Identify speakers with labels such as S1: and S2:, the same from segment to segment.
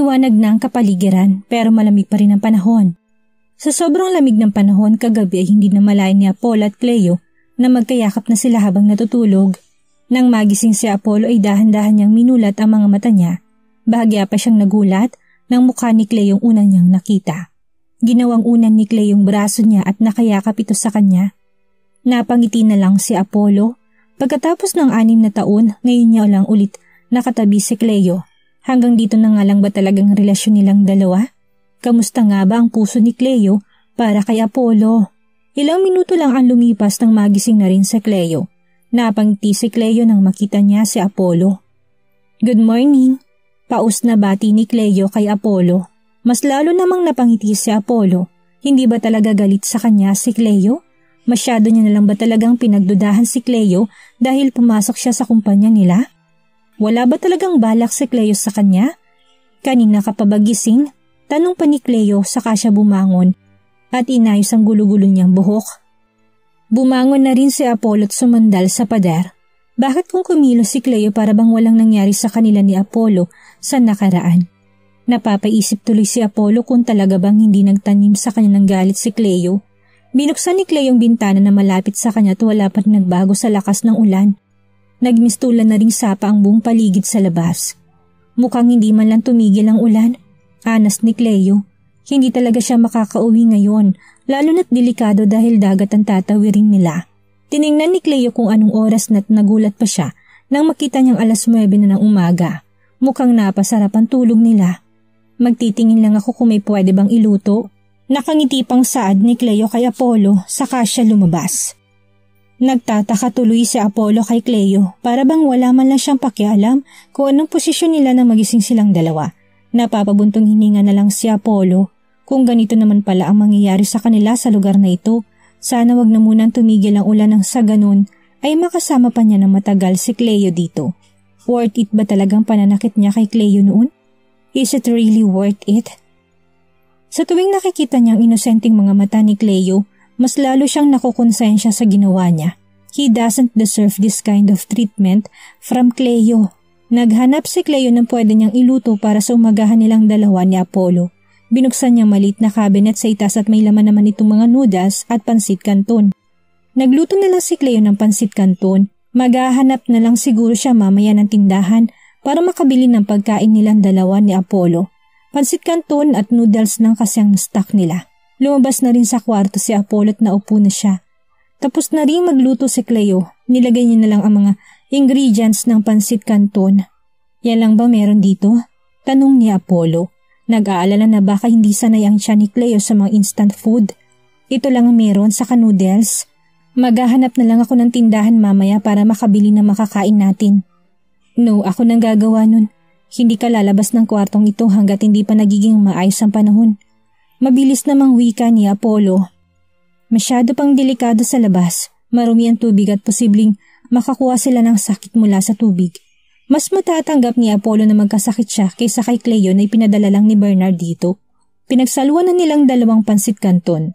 S1: Maliwanag na ang kapaligiran pero malamig pa rin ang panahon. Sa sobrang lamig ng panahon kagabi ay hindi na malayan ni Apollo at Cleo na magkayakap na sila habang natutulog. Nang magising si Apollo ay dahan-dahan niyang minulat ang mga mata niya. Bahagya pa siyang nagulat nang mukha ni Cleo yung una niyang nakita. Ginawang unan ni Cleo yung braso niya at nakayakap ito sa kanya. Napangiti na lang si Apollo. Pagkatapos ng 6 na taon, ngayon niya lang ulit nakatabi si Cleo. Hanggang dito na nga lang ba talagang relasyon nilang dalawa? Kamusta nga ba ang puso ni Cleo para kay Apollo? Ilang minuto lang ang lumipas nang magising na rin si Cleo. Napangiti si Cleo nang makita niya si Apollo. Good morning. Paus na bati ni Cleo kay Apollo. Mas lalo namang napangiti si Apollo. Hindi ba talaga galit sa kanya si Cleo? Masyado niya na lang ba talagang pinagdudahan si Cleo dahil pumasok siya sa kumpanya nila? Wala ba talagang balak si Cleo sa kanya? Kanina kapabagising, tanong pa ni Cleo saka siya bumangon at inayos ang gulo-gulo niyang buhok. Bumangon na rin si Apollo at sumandal sa pader. Bakit kung kumilos si Cleo para bang walang nangyari sa kanila ni Apollo sa nakaraan? Napapaisip tuloy si Apollo kung talaga bang hindi nagtanim sa kanya ng galit si Cleo. Binuksan ni Cleo yung bintana na malapit sa kanya at wala pa rin nagbago sa lakas ng ulan. Nagmistulan na ring sapa ang buong paligid sa labas. Mukhang hindi man lang tumigil ang ulan. Anas ni Cleo. Hindi talaga siya makakauwi ngayon, lalo na't delikado dahil dagat ang tatawirin nila. Tiningnan ni Cleo kung anong oras na't nagulat pa siya nang makita niyang 9:00 na ng umaga. Mukhang napasarap ang tulog nila. Magtitingin lang ako kung may pwede bang iluto. Nakangiti pang saad ni Cleo kay Apollo saka siya lumabas. Nagtataka tuloy si Apollo kay Cleo para bang wala man lang siyang pakialam kung anong posisyon nila nang magising silang dalawa. Napapabuntong hininga na lang si Apollo. Kung ganito naman pala ang mangyayari sa kanila sa lugar na ito, sana wag na munang tumigil ang ulan nang sa ganun ay makasama pa niya ng matagal si Cleo dito. Worth it ba talagang pananakit niya kay Cleo noon? Is it really worth it? Sa tuwing nakikita niyang inosenteng mga mata ni Cleo, mas lalo siyang nakukonsensya sa ginawa niya. He doesn't deserve this kind of treatment from Cleo. Naghanap si Cleo ng pwede niyang iluto para sa umagahan nilang dalawa ni Apollo. Binuksan niya maliit na cabinet sa itaas at may laman naman itong mga noodles at pansit canton. Nagluto na lang si Cleo ng pansit canton. Maghahanap na lang siguro siya mamaya ng tindahan para makabili ng pagkain nilang dalawa ni Apollo. Pansit canton at noodles lang kasi ang stock nila. Lumabas na rin sa kwarto si Apollo at naupo na siya. Tapos na rin magluto si Cleo. Nilagay niya na lang ang mga ingredients ng pansit canton. Yan lang ba meron dito? Tanong ni Apollo. Nag-aalala na baka hindi sanay ang tiyan ni Cleo sa mga instant food. Ito lang ang meron sa noodles. Maghahanap na lang ako ng tindahan mamaya para makabili na makakain natin. No, ako nang gagawa nun. Hindi ka lalabas ng kwartong ito hanggat hindi pa nagiging maayos ang panahon. Mabilis namang wika ni Apollo. Masyado pang delikado sa labas. Marumi ang tubig at posibleng makakuha sila ng sakit mula sa tubig. Mas matatanggap ni Apollo na magkasakit siya kaysa kay Cleo na ipinadala lang ni Bernard dito. Pinagsaluan na nilang 2 pansit canton.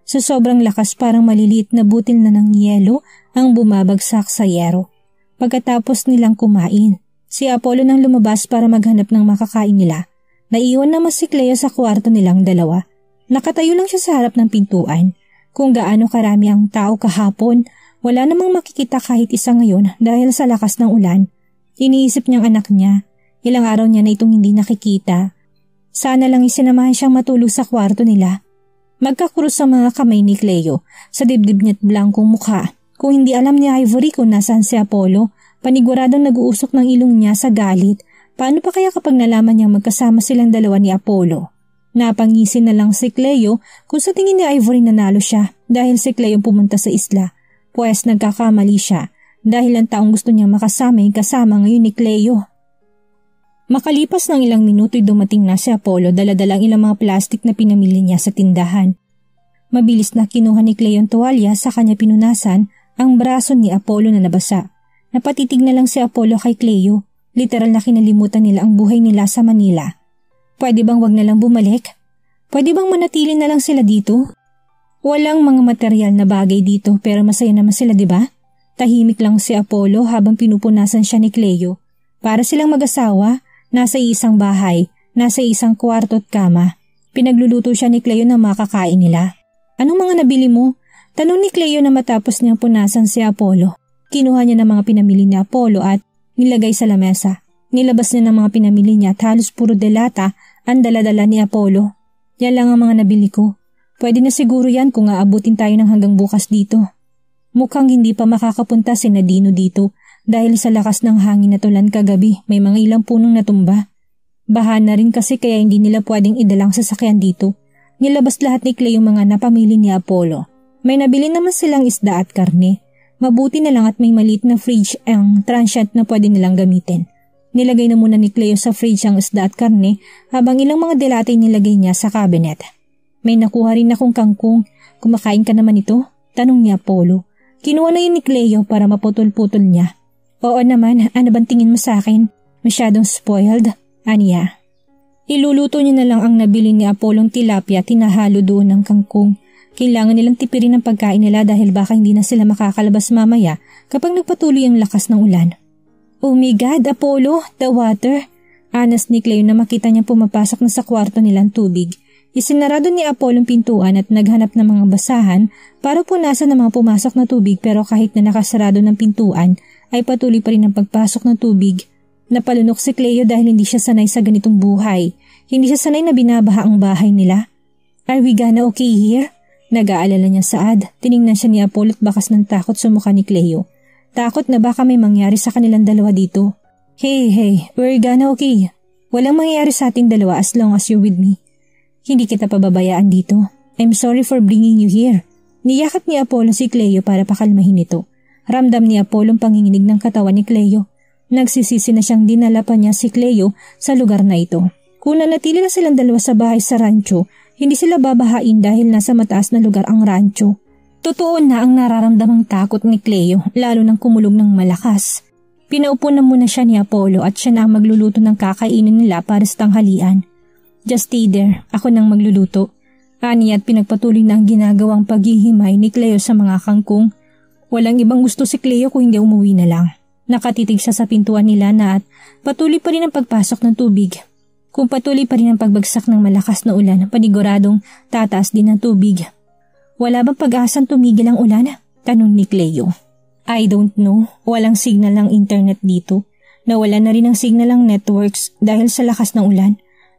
S1: Sa sobrang lakas parang maliliit na butil na ng yelo ang bumabagsak sa yero. Pagkatapos nilang kumain, si Apollo nang lumabas para maghanap ng makakain nila. Naiwan naman si Cleo sa kwarto nilang dalawa. Nakatayo lang siya sa harap ng pintuan. Kung gaano karami ang tao kahapon, wala namang makikita kahit isa ngayon dahil sa lakas ng ulan. Iniisip niyang anak niya. Ilang araw niya na itong hindi nakikita. Sana lang isinamahan siyang matulog sa kwarto nila. Magkakrus sa mga kamay ni Cleo. Sa dibdib niya't blankong mukha. Kung hindi alam ni Ivory kung nasaan si Apollo, paniguradong nag-uusok ng ilong niya sa galit. Paano pa kaya kapag nalaman niyang magkasama silang dalawa ni Apollo? Napangisin na lang si Cleo kung sa tingin ni Ivory nanalo siya dahil si Cleo pumunta sa isla. Pues nagkakamali siya. Dahil ang taong gusto niyang makasama ay kasama ngayon ni Cleo. Makalipas ng ilang minuto ay dumating na si Apollo dala-dalang ilang mga plastik na pinamili niya sa tindahan. Mabilis na kinuha ni Cleo ang tuwalya sa kanya pinunasan ang braso ni Apollo na nabasa. Napatitig na lang si Apollo kay Cleo. Literal na kinalimutan nila ang buhay nila sa Manila. Pwede bang wag na lang bumalik? Pwede bang manatili na lang sila dito? Walang mga material na bagay dito pero masaya naman sila, di ba? Tahimik lang si Apollo habang pinupunasan siya ni Cleo. Para silang mag-asawa, nasa isang bahay, Nasa isang kwarto at kama. Pinagluluto siya ni Cleo ng makakain nila. Anong mga nabili mo? Tanong ni Cleo na matapos niyang punasan si Apollo. Kinuha niya ng mga pinamili ni Apollo at nilagay sa lamesa. Nilabas niya ng mga pinamili niya at halos puro delata ang daladala ni Apollo. Yan lang ang mga nabili ko. Pwede na siguro yan kung aabutin tayo ng hanggang bukas dito. Mukhang hindi pa makakapunta si Nadino dito dahil sa lakas ng hangin na tulan kagabi may mga ilang punong natumba. Baha na rin kasi kaya hindi nila pwedeng idalang sasakyan dito. Nilabas lahat ni Cleo yung mga napamili ni Apollo. May nabili naman silang isda at karne. Mabuti na lang at may maliit na fridge ang transient na pwede nilang gamitin. Nilagay na muna ni Cleo sa fridge ang isda at karne habang ilang mga delate nilagay niya sa cabinet. May nakuha rin akong kangkong. Kumakain ka naman ito? Tanong ni Apollo. Kinuha na yun ni Cleo para maputol-putol niya. Oo naman, ano bang tingin mo sa akin? Masyadong spoiled? Aniya. Iluluto niya na lang ang nabili ni Apollong tilapia at tinahalo doon ng kangkong. Kailangan nilang tipirin ang pagkain nila dahil baka hindi na sila makakalabas mamaya kapag nagpatuloy ang lakas ng ulan. Oh my God, Apollo, the water! Anas ni Cleo na makita niya pumapasok na sa kwarto nilang tubig. Isinarado ni Apollo ang pintuan at naghanap ng mga basahan para punasan ng mga pumasok na tubig pero kahit na nakasarado ng pintuan ay patuloy pa rin ang pagpasok ng tubig. Napalunok si Cleo dahil hindi siya sanay sa ganitong buhay. Hindi siya sanay na binabaha ang bahay nila. Are we gonna okay here? Nag-aalala niya saad. Tiningnan siya ni Apollo at bakas ng takot sa mukha ni Cleo. Takot na baka may mangyari sa kanilang dalawa dito. Hey, we're gonna okay. Walang mangyayari sa ating dalawa as long as you're with me. Hindi kita pababayaan dito. I'm sorry for bringing you here. Niyakap ni Apollo si Cleo para pakalmahin ito. Ramdam ni Apollo ang panginginig ng katawan ni Cleo. Nagsisisi na siyang dinala pa niya si Cleo sa lugar na ito. Kung nanatili na silang dalawa sa bahay sa rancho, hindi sila babahain dahil nasa mataas na lugar ang rancho. Totoo na ang nararamdamang takot ni Cleo, lalo nang kumulog ng malakas. Pinaupo na muna siya ni Apollo at siya na ang magluluto ng kakainin nila para sa tanghalian. Just stay there, ako nang magluluto. Ani at pinagpatuloy na ang ginagawang paghihimay ni Cleo sa mga kangkong. Walang ibang gusto si Cleo kung hindi umuwi na lang. Nakatitig siya sa pintuan nila na at patuloy pa rin ang pagpasok ng tubig. Kung patuloy pa rin ang pagbagsak ng malakas na ulan, paniguradong tataas din ang tubig. Wala bang pag-asang tumigil ang ulan? Tanong ni Cleo. I don't know. Walang signal ng internet dito. Nawala na rin ang signal ng networks dahil sa lakas ng ulan.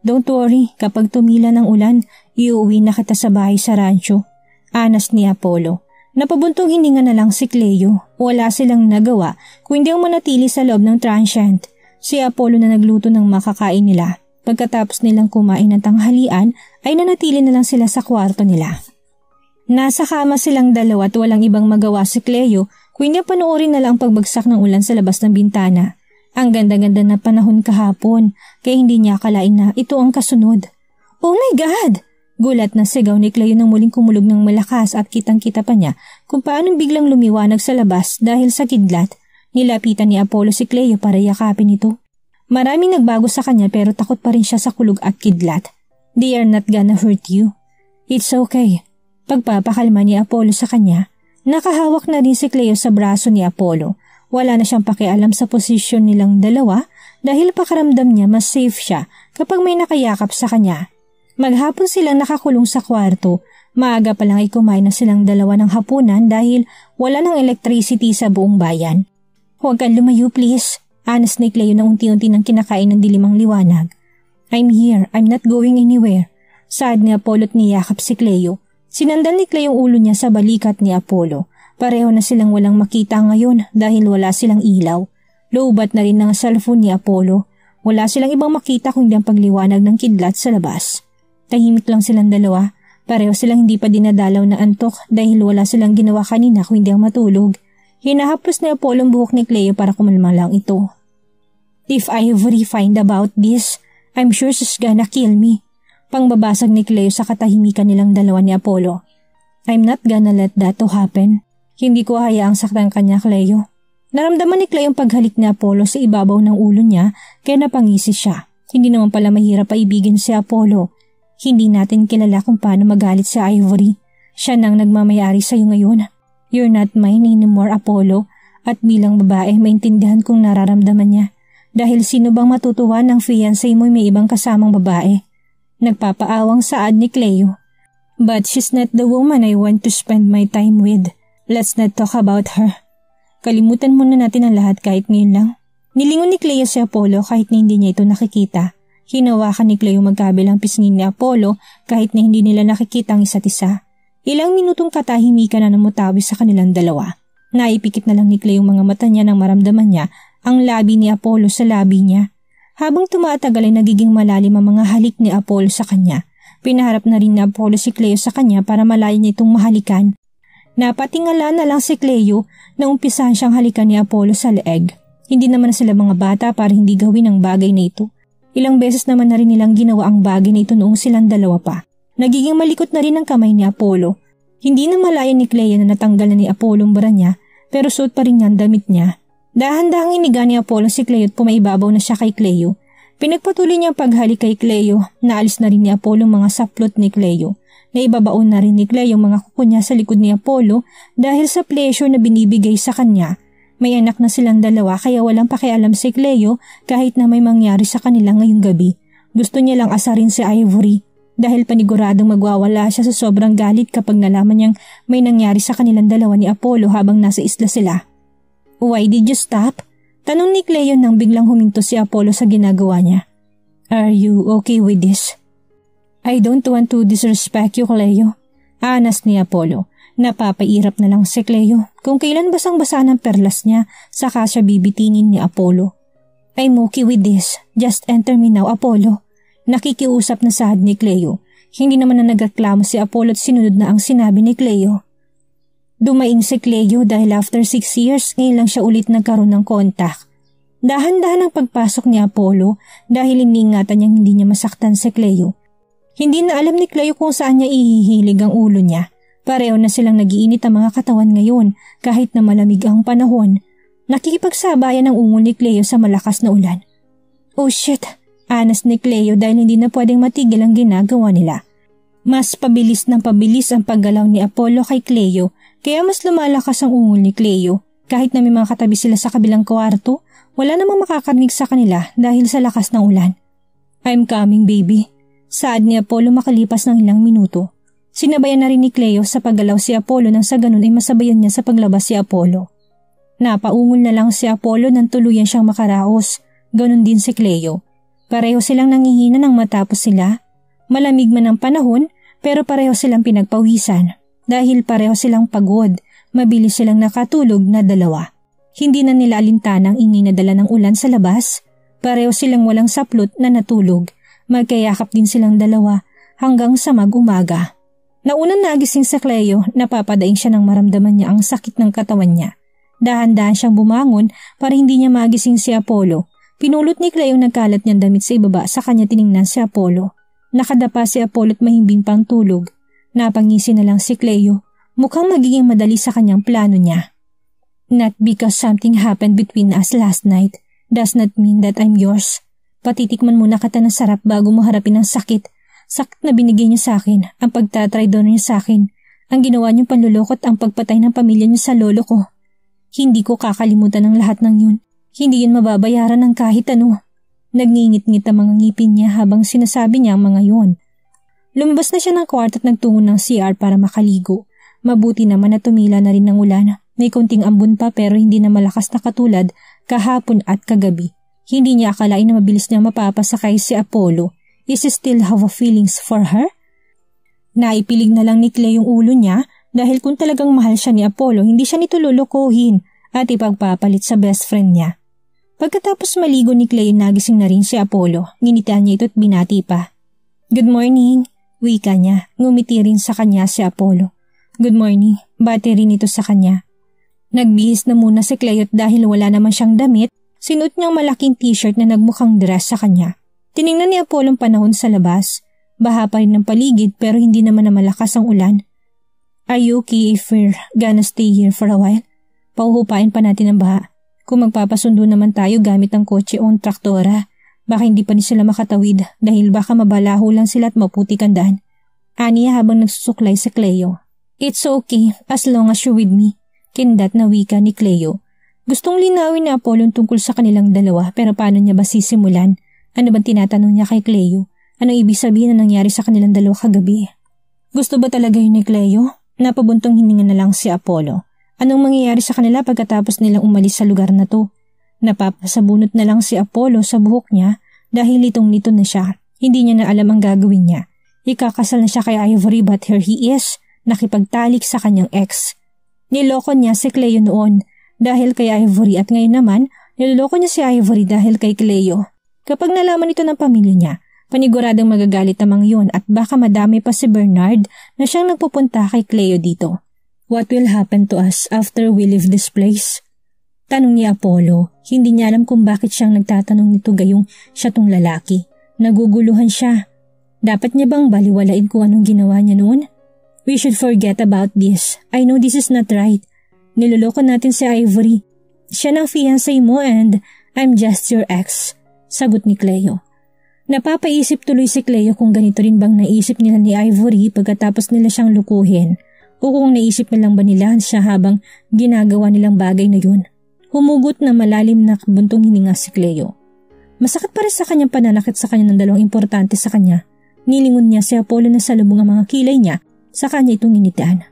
S1: Don't worry, kapag tumila ng ulan, iuwi na kita sa bahay sa rancho. Anas ni Apollo. Napabuntong hininga na lang si Cleo. Wala silang nagawa kung hindi ang manatili sa loob ng transient. Si Apollo na nagluto ng makakain nila. Pagkatapos nilang kumain ng tanghalian ay nanatili na lang sila sa kwarto nila. Nasa kama silang dalawa at walang ibang magawa si Cleo kung hindi panoorin na lang ang pagbagsak ng ulan sa labas ng bintana. Ang ganda-ganda na panahon kahapon kaya hindi niya akalain na ito ang kasunod. Oh my God! Gulat na sigaw ni Cleo nang muling kumulog ng malakas at kitang-kita pa niya kung paano biglang lumiwanag sa labas dahil sa kidlat. Nilapitan ni Apollo si Cleo para yakapin ito. Maraming nagbago sa kanya pero takot pa rin siya sa kulog at kidlat. They are not gonna hurt you. It's okay. Pagpapakalma ni Apollo sa kanya, nakahawak na din si Cleo sa braso ni Apollo. Wala na siyang pakialam sa posisyon nilang dalawa dahil pakaramdam niya mas safe siya kapag may nakayakap sa kanya. Maghapon silang nakakulong sa kwarto. Maaga pa lang ay kumain na silang dalawa ng hapunan dahil wala ng electricity sa buong bayan. Huwag kang lumayo please. Anas ni Cleo na unti-unti nang kinakain ng dilimang liwanag. I'm here. I'm not going anywhere. Saad ni Apollo at niyakap si Cleo. Sinandal ni Cleo yung ulo niya sa balikat ni Apollo. Pareho na silang walang makita ngayon dahil wala silang ilaw. Lowbat na rin ng cellphone ni Apollo. Wala silang ibang makita kundi ang pagliwanag ng kidlat sa labas. Tahimik lang silang dalawa. Pareho silang hindi pa dinadalaw na antok dahil wala silang ginawa kanina kung hindi ang matulog. Hinahaplos ni Apollo ang buhok ni Cleo para kumalma lang ito. If I ever find about this, I'm sure she's gonna kill me. Pangbabasag ni Cleo sa katahimikan nilang dalawa ni Apollo. I'm not gonna let that to happen. Hindi ko hayaang saktan kanya, Cleo. Naramdaman ni Cleo ang paghalik ni Apollo sa ibabaw ng ulo niya kaya napangisi siya. Hindi naman pala mahirap paibigin si Apollo. Hindi natin kilala kung paano magalit si Ivory. Siya nang nagmamayari sa'yo ngayon. You're not mine anymore, Apollo. At bilang babae, maintindihan kong nararamdaman niya. Dahil sino bang matutuwa ng fiancé mo may ibang kasamang babae? Nagpapaawang saad ni Cleo. But she's not the woman I want to spend my time with. Let's not talk about her. Kalimutan muna natin ang lahat kahit ngayon lang. Nilingon ni Cleo si Apollo kahit na hindi niya ito nakikita. Hinawakan ni Cleo magkabilang pisngin ni Apollo kahit na hindi nila nakikita ang isa't isa. Ilang minutong katahimikan na namutawi sa kanilang dalawa. Naipikit na lang ni Cleo mga mata niya nang maramdaman niya ang labi ni Apollo sa labi niya. Habang tumatagal ay nagiging malalim ang mga halik ni Apollo sa kanya. Pinaharap na rin ni Apollo si Cleo sa kanya para malayan niya itong mahalikan. Napatingala na lang si Cleo na umpisahan siyang halikan ni Apollo sa leeg. Hindi naman na sila mga bata para hindi gawin ang bagay na ito. Ilang beses naman na rin nilang ginawa ang bagay na ito noong silang dalawa pa. Nagiging malikot na rin ang kamay ni Apollo. Hindi na malayan ni Cleo na natanggal na ni Apollo ang bra niya pero suot pa rin niya ang damit niya. Dahan-dahang iniga ni Apollo si Cleo at pumaibabaw na siya kay Cleo. Pinagpatuloy niya ang paghalik kay Cleo. Naalis na rin ni Apollo mga saplot ni Cleo. Naibabaon na rin ni Cleo mga kuko niya sa likod ni Apollo dahil sa pleasure na binibigay sa kanya. May anak na silang dalawa kaya walang pakialam si Cleo kahit na may mangyari sa kanila ngayong gabi. Gusto niya lang asarin si Ivory dahil paniguradong magwawala siya sa sobrang galit kapag nalaman niyang may nangyari sa kanilang dalawa ni Apollo habang nasa isla sila. Why did you stop? Tanong ni Cleo nang biglang huminto si Apollo sa ginagawa niya. Are you okay with this? I don't want to disrespect you, Cleo. Anas ni Apollo. Napapairap na lang si Cleo. Kung kailan basang-basa ng perlas niya, saka siya bibitinin ni Apollo. I'm okay with this. Just enter me now, Apollo. Nakikiusap na saad ni Cleo. Hindi naman na nagreklamo si Apollo at sinunod na ang sinabi ni Cleo. Dumaing si Cleo dahil after 6 years, ngayon lang siya ulit nagkaroon ng kontak. Dahan-dahan ang pagpasok ni Apollo dahil iniingatan niyang hindi niya masaktan si Cleo. Hindi na alam ni Cleo kung saan niya ihihilig ang ulo niya. Pareho na silang nagiinit ang mga katawan ngayon kahit na malamig ang panahon. Nakikipagsabayan ang ungol ni Cleo sa malakas na ulan. Oh shit! Anas ni Cleo dahil hindi na pwedeng matigil ang ginagawa nila. Mas pabilis ng pabilis ang paggalaw ni Apollo kay Cleo kaya mas lumalakas ang ungol ni Cleo. Kahit na may mga katabi sila sa kabilang kwarto, wala namang makakarinig sa kanila dahil sa lakas ng ulan. I'm coming, baby. Saad ni Apollo makalipas ng ilang minuto. Sinabayan na rin ni Cleo sa paggalaw si Apollo nang sa ganun ay masabayan niya sa paglabas si Apollo. Napaungol na lang si Apollo nang tuluyan siyang makaraos. Ganun din si Cleo. Pareho silang nangihina nang matapos sila. Malamig man ang panahon pero pareho silang pinagpawisan. Dahil pareho silang pagod, mabilis silang nakatulog na dalawa. Hindi na nila alintanang ininadala ng ulan sa labas. Pareho silang walang saplot na natulog. Magkayakap din silang dalawa hanggang sa mag-umaga. Naunang nagising sa Cleo, napapadaing siya nang maramdaman niya ang sakit ng katawan niya. Dahan-dahan siyang bumangon para hindi niya magising si Apollo. Pinulot ni Cleo nagkalat niyang damit sa ibaba sa kanya tiningnan si Apollo. Nakadapa si Apollo at mahimbing pang tulog. Napangisi na lang si Cleo. Mukhang magiging madali sa kanyang plano niya. Not because something happened between us last night does not mean that I'm yours. Patitikman muna kita ng sarap bago mo harapin ang sakit. Sakit na binigay niyo sa akin, ang pagtatraidor niyo sa akin, ang ginawa niyong panlulokot ang pagpatay ng pamilya niyo sa lolo ko. Hindi ko kakalimutan ang lahat ng yun. Hindi yun mababayaran ng kahit ano. Nagngingit-ngit ang mga ngipin niya habang sinasabi niya ang mga yun. Lumabas na siya ng kwarto at nagtungo ng CR para makaligo. Mabuti naman na tumila na rin ng ulan. May konting ambon pa pero hindi na malakas na katulad kahapon at kagabi. Hindi niya akalain na mabilis niya mapapasakay si Apollo. Is he still have feelings for her? Naipilig na lang ni Cleo yung ulo niya dahil kung talagang mahal siya ni Apollo, hindi siya nito lulukuhin at ipagpapalit sa best friend niya. Pagkatapos maligo ni Cleo, nagising na rin si Apollo. Nginitian niya ito at binati pa. Good morning. Wika niya. Ngumiti rin sa kanya si Apollo. Good morning. Bati rin ito sa kanya. Nagbihis na muna si Cleo dahil wala naman siyang damit. Sinuot niyang malaking t-shirt na nagmukhang dress sa kanya. Tiningnan ni Apollo ang panahon sa labas. Baha pa rin ng paligid pero hindi naman na malakas ang ulan. Are you okay if we're gonna stay here for a while? Pauhupain pa natin ang baha. Kung magpapasundo naman tayo gamit ang kotse o ang traktora, baka hindi pa rin sila makatawid dahil baka mabalaho lang sila at maputik ang daan. Aniya habang nagsusuklay sa Cleo. It's okay as long as you're with me. Kindat na wika ni Cleo. Gustong linawin ni Apollo tungkol sa kanilang dalawa pero paano niya ba sisimulan? Ano bang tinatanong niya kay Cleo? Anong ibig sabihin na nangyari sa kanilang dalawa kagabi? Gusto ba talaga yun ni Cleo? Napabuntong hininga na lang si Apollo. Anong mangyayari sa kanila pagkatapos nilang umalis sa lugar na to? Napapasabunot na lang si Apollo sa buhok niya dahil litong-lito na siya. Hindi niya na alam ang gagawin niya. Ikakasal na siya kay Ivory but here he is, nakipagtalik sa kanyang ex. Niloko niya si Cleo noon dahil kay Ivory at ngayon naman niloloko niya si Ivory dahil kay Cleo. Kapag nalaman ito ng pamilya niya, paniguradang magagalit namang yun at baka madami pa si Bernard na siyang nagpupunta kay Cleo dito. What will happen to us after we leave this place? Tanong ni Apollo. Hindi niya alam kung bakit siyang nagtatanong nito gayong siya tong lalaki. Naguguluhan siya. Dapat niya bang baliwalain kung anong ginawa niya noon? We should forget about this. I know this is not right. Niloloko natin si Ivory. Siya ng fiancé mo and I'm just your ex. Sagot ni Cleo. Napapaisip tuloy si Cleo kung ganito rin bang naisip nila ni Ivory pagkatapos nila siyang lukuhin o kung naisip na lang ba nila siya habang ginagawa nilang bagay na yun. Humugot na malalim na buntong hininga si Cleo. Masakit pa rin sa kanyang pananakit sa kanya ng dalawang importante sa kanya. Nilingon niya si Apollo na salubong ang mga kilay niya sa kanya itong initaan.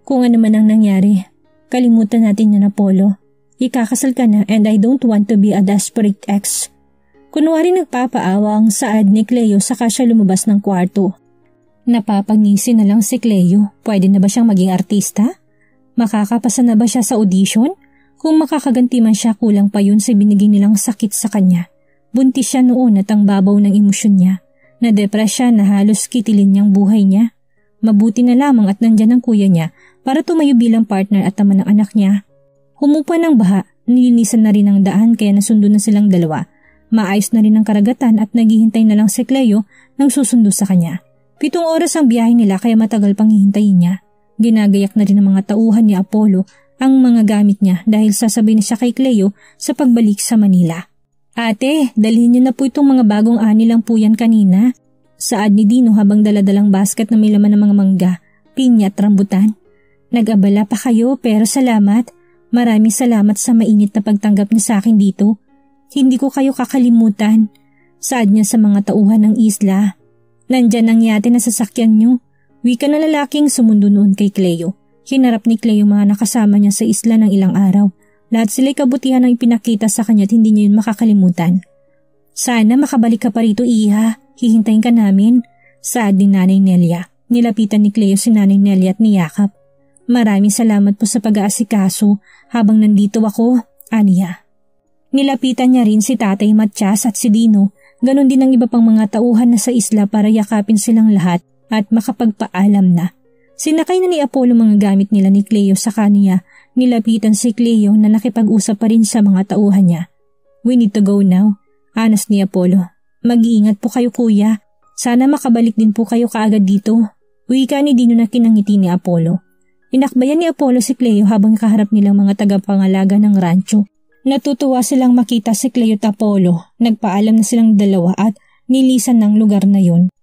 S1: Kung ano man ang nangyari, kalimutan natin yan, Apollo. Ikakasal ka na and I don't want to be a desperate ex. Kunwari nagpapaawa ang saad ni Cleo saka siya lumabas ng kwarto. Napapangisi na lang si Cleo. Pwede na ba siyang maging artista? Makakapasa na ba siya sa audition? Kung makakaganti man siya, kulang pa yun sa binigay nilang sakit sa kanya. Buntis siya noon at ang babaw ng emosyon niya. Na-depress siya na halos kitilin niyang buhay niya. Mabuti na lamang at nandyan ang kuya niya para tumayo bilang partner at ama ng anak niya. Humupa ng baha, nilinisan na rin ang daan kaya nasundo na silang dalawa. Maayos na rin ang karagatan at naghihintay na lang si Cleo nang susundo sa kanya. 7 oras ang biyahe nila kaya matagal pang hihintayin niya. Ginagayak na rin ng mga tauhan ni Apollo ang mga gamit niya dahil sasabay na siya kay Cleo sa pagbalik sa Manila. Ate, dalhin niyo na po itong mga bagong ani lang po yan kanina. Saad ni Dino habang daladalang basket na may laman ng mga mangga, pinya at rambutan. Nag-abala pa kayo pero salamat. Maraming salamat sa mainit na pagtanggap niyo sa akin dito. Hindi ko kayo kakalimutan. Saad niya sa mga tauhan ng isla. Nandyan ang yate na sasakyan niyo. Wika na lalaking sumundo noon kay Cleo. Hinarap ni Cleo mga nakasama niya sa isla ng ilang araw. Lahat sila'y kabutihan ang ipinakita sa kanya at hindi niya yun makakalimutan. Sana makabalik ka pa rito, Iha. Hihintayin ka namin. Saad ni Nanay Nelia. Nilapitan ni Cleo si Nanay Nelia at niyakap. Maraming salamat po sa pag-aasikaso habang nandito ako, Aniya. Nilapitan niya rin si Tatay Matias at si Dino. Ganon din ang iba pang mga tauhan na sa isla para yakapin silang lahat at makapagpaalam na. Sinakay na ni Apollo mga gamit nila ni Cleo sa kaniya. Nilapitan si Cleo na nakipag-usap pa rin sa mga tauhan niya. We need to go now. Anas ni Apollo. Mag-iingat po kayo kuya. Sana makabalik din po kayo kaagad dito. Wika ni Dino na kinangiti ni Apollo. Inakbayan ni Apollo si Cleo habang kaharap nilang mga tagapangalaga ng rancho. Natutuwa silang makita si Cleo at Apollo. Nagpaalam na silang dalawa at nilisan ng lugar na yon.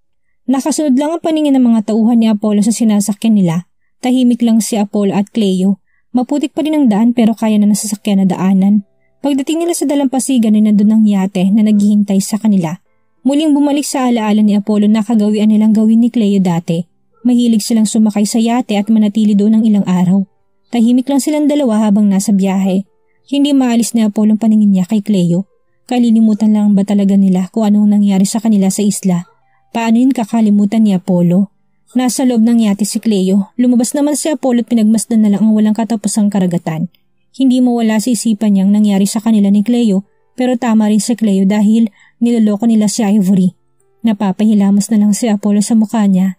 S1: Nakasunod lang ang paningin ng mga tauhan ni Apollo sa sinasakyan nila. Tahimik lang si Apollo at Cleo. Maputik pa rin ang daan pero kaya na nasasakyan na daanan. Pagdating nila sa dalampasigan ay nandun ang yate na naghihintay sa kanila. Muling bumalik sa alaala ni Apollo na kagawian nilang gawin ni Cleo dati. Mahilig silang sumakay sa yate at manatili doon ng ilang araw. Tahimik lang silang dalawa habang nasa biyahe. Hindi maalis ni Apollo ang paningin niya kay Cleo. Kalilimutan lang ba talaga nila kung anong nangyari sa kanila sa isla? Paano yun kakalimutan ni Apollo? Nasa loob ng yate si Cleo. Lumabas naman si Apollo at pinagmasdan na lang ang walang katapusang karagatan. Hindi mawala sa isipan niyang nangyari sa kanila ni Cleo pero tama rin si Cleo dahil niloloko nila si Ivory. Napapahilamos na lang si Apollo sa mukha niya.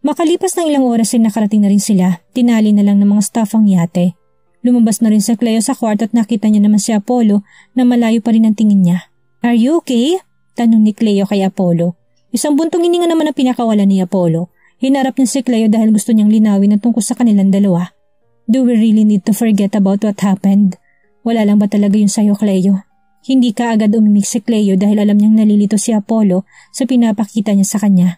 S1: Makalipas ng ilang oras ay nakarating na rin sila. Tinali na lang ng mga staff ang yate. Lumabas na rin si Cleo sa kwarto at nakita niya naman si Apollo na malayo pa rin ang tingin niya. Are you okay? Tanong ni Cleo kay Apollo. Isang buntong hininga naman ang pinakawala ni Apollo. Hinarap niya si Cleo dahil gusto niyang linawin ang tungkol sa kanilang dalawa. Do we really need to forget about what happened? Wala lang ba talaga yun sa'yo, Cleo? Hindi ka agad umimik si Cleo dahil alam niyang nalilito si Apollo sa pinapakita niya sa kanya.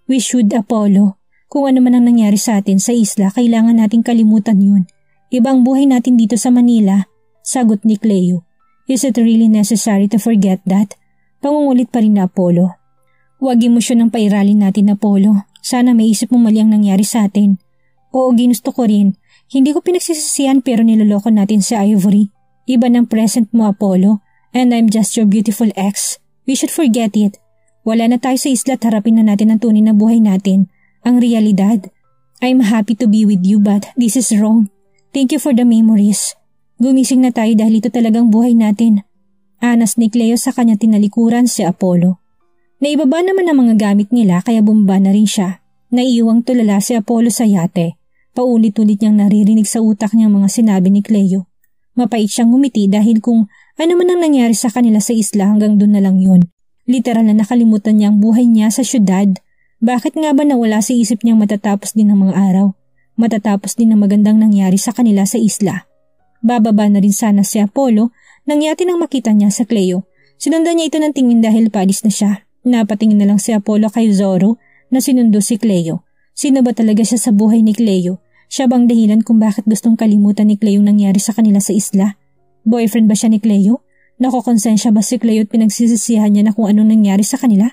S1: We should, Apollo. Kung ano man ang nangyari sa atin sa isla, kailangan nating kalimutan yun. Ibang buhay natin dito sa Manila. Sagot ni Cleo. Is it really necessary to forget that? Pangungulit pa rin na Apollo. Huwag emosyon ang pairalin natin, Apollo. Sana may isip mo mali ang nangyari sa atin. Oo, ginusto ko rin. Hindi ko pinagsisisihan pero niloloko natin si Ivory. Iba ng present mo, Apollo. And I'm just your beautiful ex. We should forget it. Wala na tayo sa isla at harapin na natin ang tunay na buhay natin. Ang realidad. I'm happy to be with you but this is wrong. Thank you for the memories. Gumising na tayo dahil ito talagang buhay natin. Anas ni Cleo sa kanya tinalikuran si Apollo. Naibaba naman ang mga gamit nila kaya bumaba na rin siya. Naiiwang tulala si Apollo sa yate. Paulit-ulit niyang naririnig sa utak niyang mga sinabi ni Cleo. Mapait siyang ngumiti dahil kung ano man ang nangyari sa kanila sa isla hanggang doon na lang yun. Literal na nakalimutan niya ang buhay niya sa syudad. Bakit nga ba nawala sa isip niyang matatapos din ang mga araw? Matatapos din ang magandang nangyari sa kanila sa isla. Bababa na rin sana si Apollo nang yate nang makita niya sa Cleo. Sinundan niya ito ng tingin dahil palis na siya. Napatingin na lang si Apollo kay Zoro na sinundo si Cleo. Sino ba talaga siya sa buhay ni Cleo? Siya bang dahilan kung bakit gustong kalimutan ni Cleo ang nangyari sa kanila sa isla? Boyfriend ba siya ni Cleo? Nakokonsensya ba si Cleo at pinagsisisihan niya na kung anong nangyari sa kanila?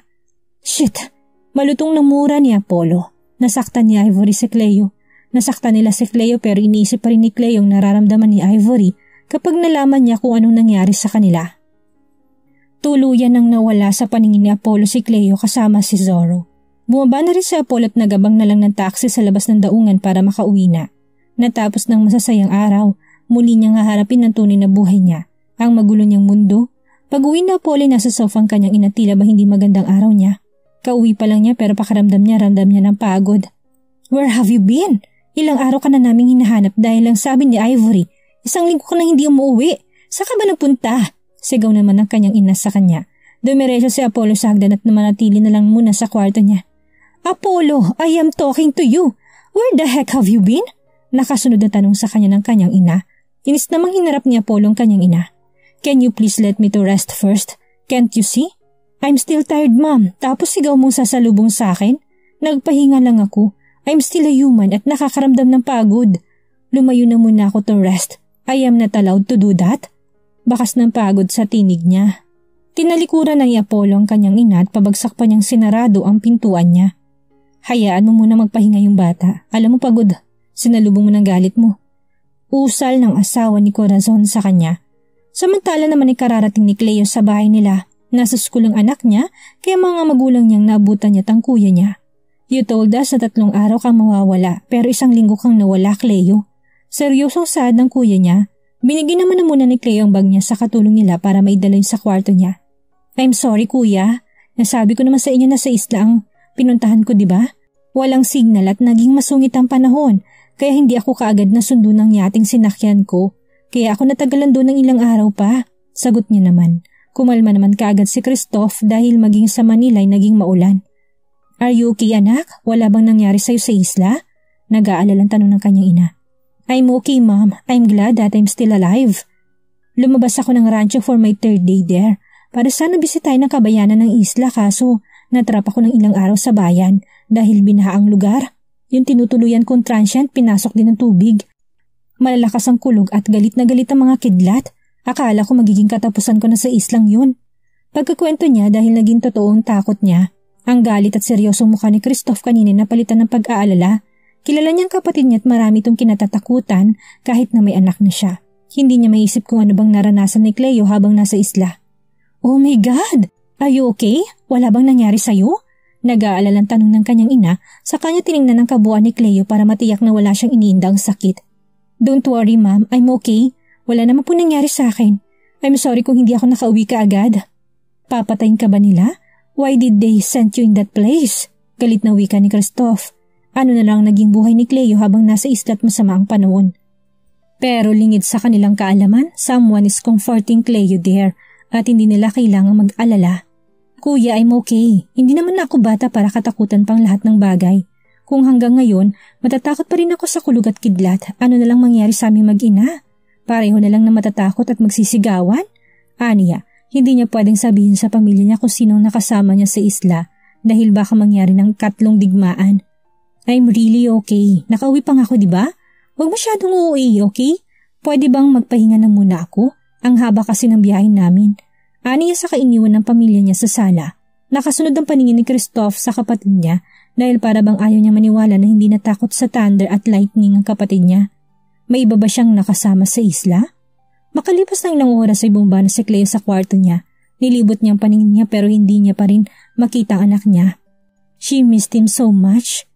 S1: Shit! Malutong na mura ni Apollo. Nasaktan ni Ivory si Cleo. Nasaktan nila si Cleo pero iniisip pa rin ni Cleo ang nararamdaman ni Ivory kapag nalaman niya kung anong nangyari sa kanila. Tuluyan nang nawala sa paningin ni Apollo si Cleo kasama si Zoro. Bumaba na rin si Apollo at nagabang na lang ng taxi sa labas ng daungan para makauwi na. Natapos ng masasayang araw, muli niyang haharapin ang tunay na buhay niya, ang magulo niyang mundo. Pag-uwi na Apollo, nasa sofa ang kanyang ina, tila ba hindi magandang araw niya. Kauwi pa lang niya pero ramdam niya ng pagod. Where have you been? Ilang araw ka na naming hinahanap dahil lang sabi ni Ivory, 1 linggo ka na hindi umuwi. Saan ka ba nagpunta? Sigaw naman ang kanyang ina sa kanya. Dumiretso si Apollo sa hagdan at manatili na lang muna sa kwarto niya. Apollo, I am talking to you. Where the heck have you been? Nakasunod na tanong sa kanya ng kanyang ina. Inis namang hinarap ni Apollo ang kanyang ina. Can you please let me to rest first? Can't you see? I'm still tired, ma'am. Tapos sigaw mong sasalubong sa akin? Nagpahinga lang ako. I'm still a human at nakakaramdam ng pagod. Lumayo na muna ako to rest. I am not allowed to do that. Bakas ng pagod sa tinig niya. Tinalikuran ng Apollo ang kanyang ina at pabagsak pa niyang sinarado ang pintuan niya. Hayaan mo muna magpahinga yung bata. Alam mo pagod. Sinalubong mo ng galit mo. Usal ng asawa ni Corazon sa kanya. Samantala naman ay kararating ni Cleo sa bahay nila. Nasa school ang anak niya kaya mga magulang niyang naabutan niya ang kuya niya. You told us na 3 araw kang mawawala pero 1 linggo kang nawala, Cleo. Seryosong saad ng kuya niya. Binigyan naman na muna ni Cleo ang bag niya sa katulong nila para maidala sa kwarto niya. I'm sorry kuya. Nasabi ko naman sa inyo na sa isla ang pinuntahan ko, di ba? Walang signal at naging masungit ang panahon kaya hindi ako kaagad nasundo ng yating sinakyan ko. Kaya ako natagalan doon ng ilang araw pa. Sagot niya naman. Kumalma naman kaagad si Christoph dahil maging sa Manila ay naging maulan. Are you okay anak? Wala bang nangyari sa'yo sa isla? Nag-aalalang tanong ng kanyang ina. I'm okay ma'am. I'm glad that I'm still alive. Lumabas ako ng rancho for my 3rd day there. Para sana bisitahin ang kabayanan ng isla kaso natrap ako ng ilang araw sa bayan dahil binaha ang lugar. Yung tinutuluyan kong transient pinasok din ng tubig. Malalakas ang kulog at galit na galit ang mga kidlat. Akala ko magiging katapusan ko na sa islang yun. Pagkakwento niya dahil naging totoong takot niya, ang galit at seryosong mukha ni Christoph kanina na palitan ng pag-aalala. Kilala niyang kapatid niya at marami itong kinatatakutan kahit na may anak na siya. Hindi niya maisip kung ano bang naranasan ni Cleo habang nasa isla. Oh my God! Are you okay? Wala bang nangyari sa'yo? Nag-aalalang tanong ng kanyang ina sa kanya tiningnan ng kabuuan ni Cleo para matiyak na wala siyang iniindang sakit. Don't worry ma'am, I'm okay. Wala naman po nangyari sa akin. I'm sorry kung hindi ako nakauwi kaagad. Papatayin ka ba nila? Why did they send you in that place? Galit na wika ni Christoph. Ano na lang naging buhay ni Cleo habang nasa isla at masama ang panahon. Pero lingid sa kanilang kaalaman, someone is comforting Cleo there at hindi nila kailangang mag-alala. Kuya, I'm okay. Hindi naman ako bata para katakutan pang lahat ng bagay. Kung hanggang ngayon, matatakot pa rin ako sa kulog at kidlat, ano na lang mangyari sa aming mag-ina? Pareho na lang na matatakot at magsisigawan? Aniya, hindi niya pwedeng sabihin sa pamilya niya kung sinong nakasama niya sa isla dahil baka mangyari ng 3 digmaan. I'm really okay. Nakauwi pa nga ako, di ba? Huwag masyadong uuwi, okay? Pwede bang magpahinga na muna ako? Ang haba kasi ng biyahe namin. Aniya sa kainiwan ng pamilya niya sa sala. Nakasunod ang paningin ni Christoph sa kapatid niya dahil para bang ayaw niya maniwala na hindi natakot sa thunder at lightning ang kapatid niya. May iba ba siyang nakasama sa isla? Makalipas ng ilang oras ay bumaba na si Cleo sa kwarto niya. Nilibot niya ang paningin niya pero hindi niya pa rin makita ang anak niya. She missed him so much.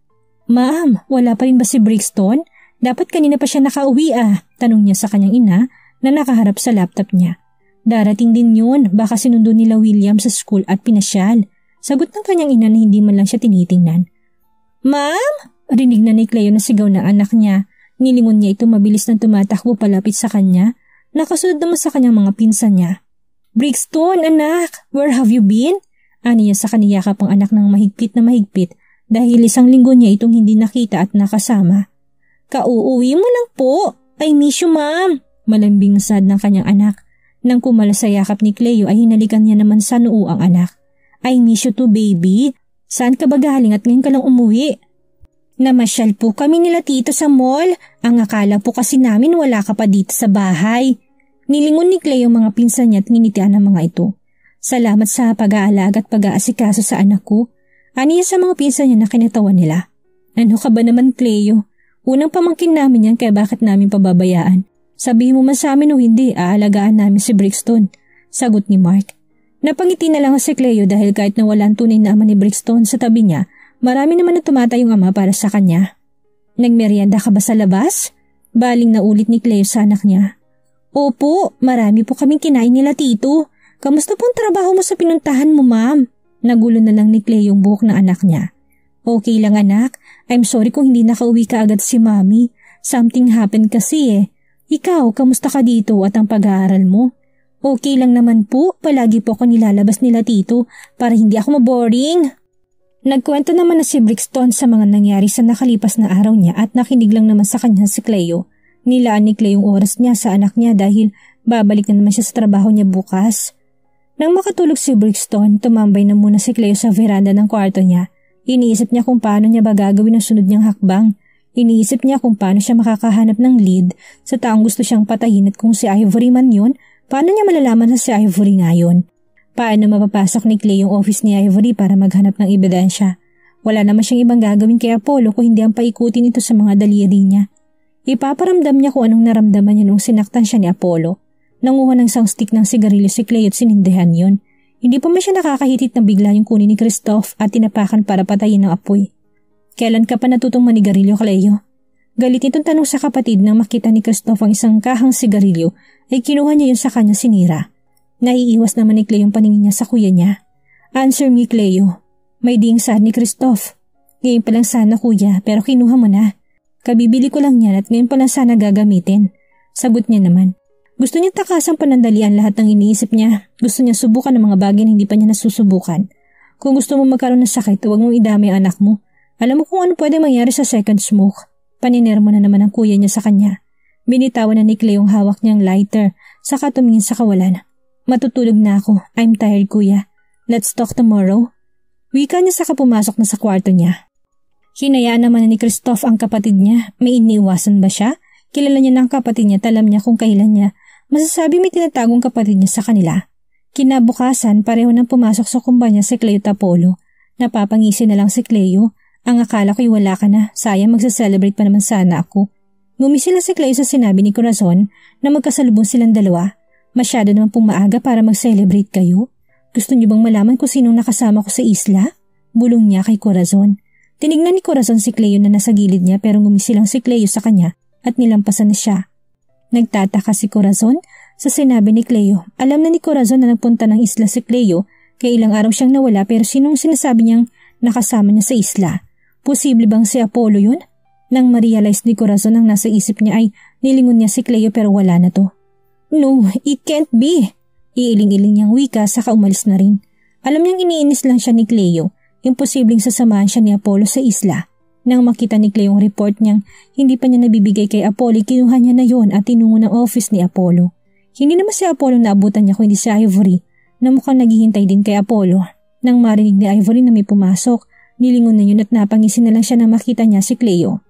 S1: Ma'am, wala pa rin ba si Brixton? Dapat kanina pa siya nakauwi tanong niya sa kanyang ina na nakaharap sa laptop niya. Darating din yun, baka sinundo nila William sa school at pinasyal. Sagot ng kanyang ina na hindi man lang siya tinitingnan. Ma'am! Rinig na ni Cleo na sigaw ng anak niya. Nilingon niya ito mabilis na tumatakbo palapit sa kanya. Nakasunod naman sa kanyang mga pinsan niya. Brixton, anak! Where have you been? Ani niya sa kaniyakap ang anak ng mahigpit na mahigpit dahil 1 linggo niya itong hindi nakita at nakasama. Kauuwi mo lang po. I miss you, ma'am. Malambing na sad ng kanyang anak. Nang kumala sa yakap ni Cleo ay hinalikan niya naman sa noo ang anak. I miss you too, baby. Saan ka ba galing at ngayon ka lang umuwi? Namasyal po kami nila tito sa mall. Ang akala po kasi namin wala ka pa dito sa bahay. Nilingon ni Cleo mga pinsan niya at nginitian ang mga ito. Salamat sa pag-aalaga at pag-aasikaso sa anak ko. Aniya sa mga pinsan niya na kinatawan nila. Ano ka ba naman, Cleo? Unang pamangkin namin yan kaya bakit namin pababayaan? Sabihin mo man sa amin o hindi, aalagaan namin si Brixton. Sagot ni Mark. Napangiti na lang si Cleo dahil kahit na wala ang tunay na ama ni Brixton sa tabi niya, marami naman na tumatayong ama para sa kanya. Nagmerienda ka ba sa labas? Baling na ulit ni Cleo sa anak niya. Opo, marami po kaming kinain nila tito. Kamusta pong trabaho mo sa pinuntahan mo, ma'am? Nagulo na lang ni Cleo yung buhok ng anak niya. Okay lang anak, I'm sorry kung hindi nakauwi ka agad si mami. Something happened kasi Ikaw, kamusta ka dito at ang pag-aaral mo? Okay lang naman po, palagi po ako nilalabas nila tito para hindi ako maboring. Nagkwento naman na si Brixton sa mga nangyari sa nakalipas na araw niya at nakinig lang naman sa kanya si Cleo. Nilaan ni Cleo yung oras niya sa anak niya dahil babalik na naman siya sa trabaho niya bukas. Nang makatulog si Brixton, tumambay na muna si Cleo sa veranda ng kwarto niya. Iniisip niya kung paano niya ba gagawin ang sunod niyang hakbang. Iniisip niya kung paano siya makakahanap ng lead sa taong gusto siyang patayin at kung si Ivory man yun, paano niya malalaman na si Ivory nga yun? Paano mapapasok ni Clay yung office ni Ivory para maghanap ng ebidensya? Wala naman siyang ibang gagawin kay Apollo kung hindi ang paikutin ito sa mga daliri niya. Ipaparamdam niya kung anong naramdaman niya nung sinaktan siya ni Apollo. Nanguha ng isang stick ng sigarilyo si Clay at sinindihan yun. Hindi pa man siya nakakahitit na bigla yung kunin ni Christoph at tinapakan para patayin ng apoy. Kailan ka pa natutong manigarilyo, Cleo? Galit itong tanong sa kapatid nang makita ni Christoph ang isang kahang sigarilyo ay kinuha niya yun sa kanya sinira. Naiiwas naman ni Cleo yung paningin niya sa kuya niya. Answer me, Cleo. May ding sad ni Christoph. Ngayon pa lang sana kuya pero kinuha mo na. Kabibili ko lang yan at ngayon pa lang sana gagamitin. Sagot niya naman. Gusto niya takasang panandalian lahat ng iniisip niya. Gusto niya subukan ng mga bagay na hindi pa niya nasusubukan. Kung gusto mo magkaroon ng sakit, huwag mong idamay ang anak mo. Alam mo kung ano pwede mangyari sa second smoke. Paninirmo na naman ang kuya niya sa kanya. Binitawan na ni Cleo ang hawak niyang lighter, saka tumingin sa kawalan. Matutulog na ako. I'm tired, kuya. Let's talk tomorrow. Wika niya saka pumasok na sa kwarto niya. Hinayaan naman ni Christoph ang kapatid niya. May iniiwasan ba siya? Kilala niya ng kapatid niya at alam niya kung kailan niya masasabi may tinatagong kapatid niya sa kanila. Kinabukasan, pareho nang pumasok sa kumpanya si Cleo at Apollo. Napapangisi na lang si Cleo. Ang akala ko'y wala ka na, sayang magsa-celebrate pa naman sana ako. Ngumisi lang si Cleo sa sinabi ni Corazon na magkasalubong silang dalawa. Masyado naman pong maaga para mag-celebrate kayo. Gusto niyo bang malaman kung sinong nakasama ko sa isla? Bulong niya kay Corazon. Tinignan ni Corazon si Cleo na nasa gilid niya pero ngumisi lang si Cleo sa kanya at nilampasan na siya. Nagtataka si Corazon sa sinabi ni Cleo. Alam na ni Corazon na nagpunta ng isla si Cleo kaya ilang araw siyang nawala pero sinong sinasabi niyang nakasama niya sa isla? Posible bang si Apollo yun? Nang ma-realize ni Corazon ang nasa isip niya ay nilingon niya si Cleo pero wala na to. No, it can't be. Iiling-iling niyang wika saka umalis na rin. Alam niyang iniinis lang siya ni Cleo. Imposibleng sasamahan siya ni Apollo sa isla. Nang makita ni Cleo ang report niyang hindi pa niya nabibigay kay Apollo, kinuha niya na yon at tinungo ng office ni Apollo. Hindi naman si Apollo naabutan niya kundi si Ivory na mukhang naghihintay din kay Apollo. Nang marinig ni Ivory na may pumasok, nilingon na yun at napangisi na lang siya na makita niya si Cleo.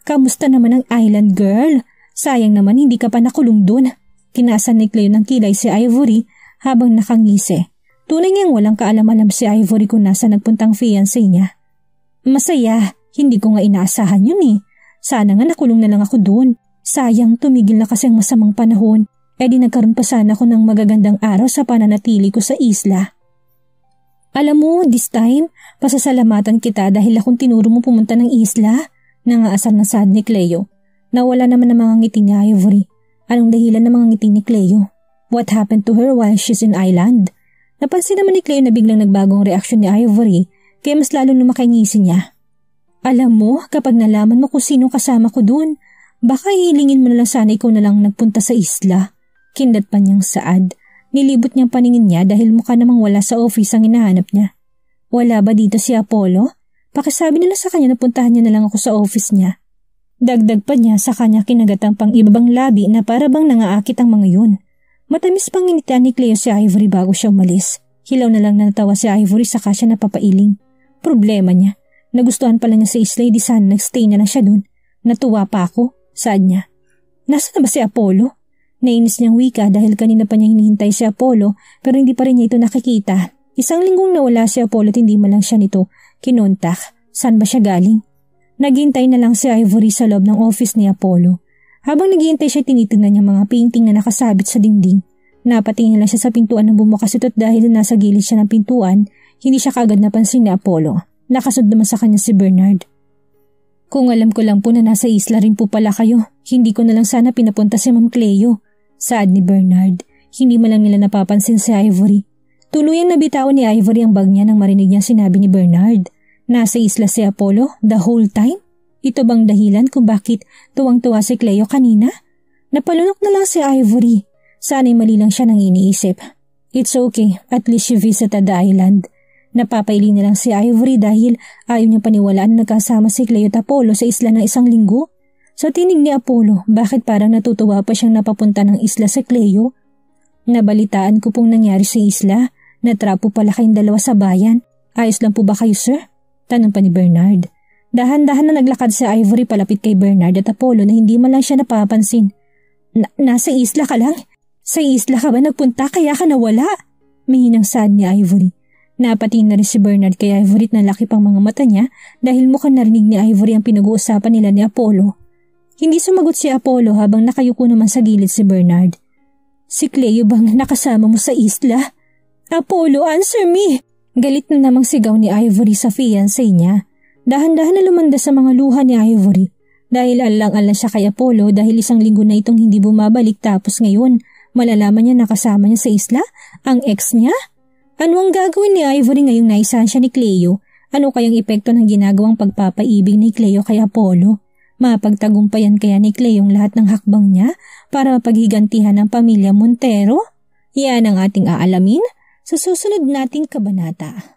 S1: Kamusta naman ang island girl? Sayang naman hindi ka pa nakulong dun. Kinaasan ni Cleo ng kilay si Ivory habang nakangisi. Tunay niyang walang kaalam-alam si Ivory kung nasa nagpuntang fiancé niya. Masaya, hindi ko nga inaasahan yun eh. Sana nga nakulong na lang ako dun. Sayang, tumigil na kasi ang masamang panahon. Di nagkaroon pa sana ako ng magagandang araw sa pananatili ko sa isla. Alam mo, this time, pasasalamatan kita dahil akong tinuro mo pumunta ng isla. Nangaasar na sad ni Cleo. Nawala naman ang mga ngiti ni Ivory. Anong dahilan ng mga ngiti ni Cleo? What happened to her while she's in island? Napansin naman ni Cleo na biglang nagbagong reaksyon ni Ivory kaya mas lalo lumakingisi niya. Alam mo, kapag nalaman mo kung sino kasama ko doon, baka hilingin mo na lang sana ikaw na lang nagpunta sa isla. Kindat pa niyang saad. Nilibot niyang paningin niya dahil mukha namang wala sa office ang hinahanap niya. Wala ba dito si Apollo? Pakisabi nila sa kanya na puntahan niya na lang ako sa office niya. Dagdag pa niya sa kanya kinagatang pang ibabang labi na para bang nangaakit ang mga yun. Matamis pang nginitan ni Cleo si Ivory bago siya umalis. Hilaw na lang natawa si Ivory saka siya napapailing. Problema niya. Nagustuhan pala niya sa isla, di sana nagstay na lang siya dun. Natuwa pa ako, saad niya. Nasaan na ba si Apollo? Nainis niyang wika dahil kanina pa niya hinihintay si Apollo pero hindi pa rin niya ito nakikita. Isang linggong nawala si Apollo at hindi man lang siya nito kinontak. Saan ba siya galing? Naghintay na lang si Ivory sa loob ng office ni Apollo. Habang naghihintay siya, tinitingnan niya mga painting na nakasabit sa dingding. Napatingin lang siya sa pintuan ng bumukas ito at dahil nasa gilid siya ng pintuan, hindi siya kaagad napansin ni Apollo. Nakasunod naman sa kanya si Bernard. Kung alam ko lang po na nasa isla rin po pala kayo, hindi ko na lang sana pinapunta si Ma'am Cleo. Saad ni Bernard. Hindi man lang nila napapansin si Ivory. Tuluyang nabitawan ni Ivory ang bag niya nang marinig niya sinabi ni Bernard. Nasa isla si Apollo the whole time? Ito bang dahilan kung bakit tuwang-tuwa si Cleo kanina? Napalunok na lang si Ivory. Sana'y mali lang siya nang iniisip. It's okay, at least she visited the island. Napapaili na lang si Ivory dahil ayaw niya paniwalaan na nagkasama si Cleo at Apollo sa isla ng isang linggo. Sa tinig ni Apollo, bakit parang natutuwa pa siyang napapunta ng isla sa Cleo? Nabalitaan ko pong nangyari sa isla. Natrapo pala kayong dalawa sa bayan. Ayos lang po ba kayo, sir? Tanong pa ni Bernard. Dahan-dahan na naglakad si Ivory palapit kay Bernard at Apollo na hindi man lang siya napapansin. Nasa isla ka lang? Sa isla ka ba nagpunta kaya ka nawala? Mihinang sad ni Ivory. Napatingin na rin si Bernard kay Ivory at nalaki pang mga mata niya dahil mukhang narinig ni Ivory ang pinag-uusapan nila ni Apollo. Hindi sumagot si Apollo habang nakayuko naman sa gilid si Bernard. Si Cleo bang nakasama mo sa isla? Apollo, answer me! Galit na namang sigaw ni Ivory sa fiancé niya. Dahan-dahan na lumanda sa mga luha ni Ivory dahil alang-alang siya kay Apollo dahil isang linggo na itong hindi bumabalik tapos ngayon malalaman niya nakasama niya sa isla ang ex niya? Ano ang gagawin ni Ivory ngayong naisahan siya ni Cleo? Ano kayang epekto ng ginagawang pagpapaibig ni Cleo kay Apollo? Mapagtagumpayan kaya ni Cleo ang lahat ng hakbang niya para mapaghigantihan ng pamilya Montero? Yan ang ating aalamin sa susunod nating kabanata.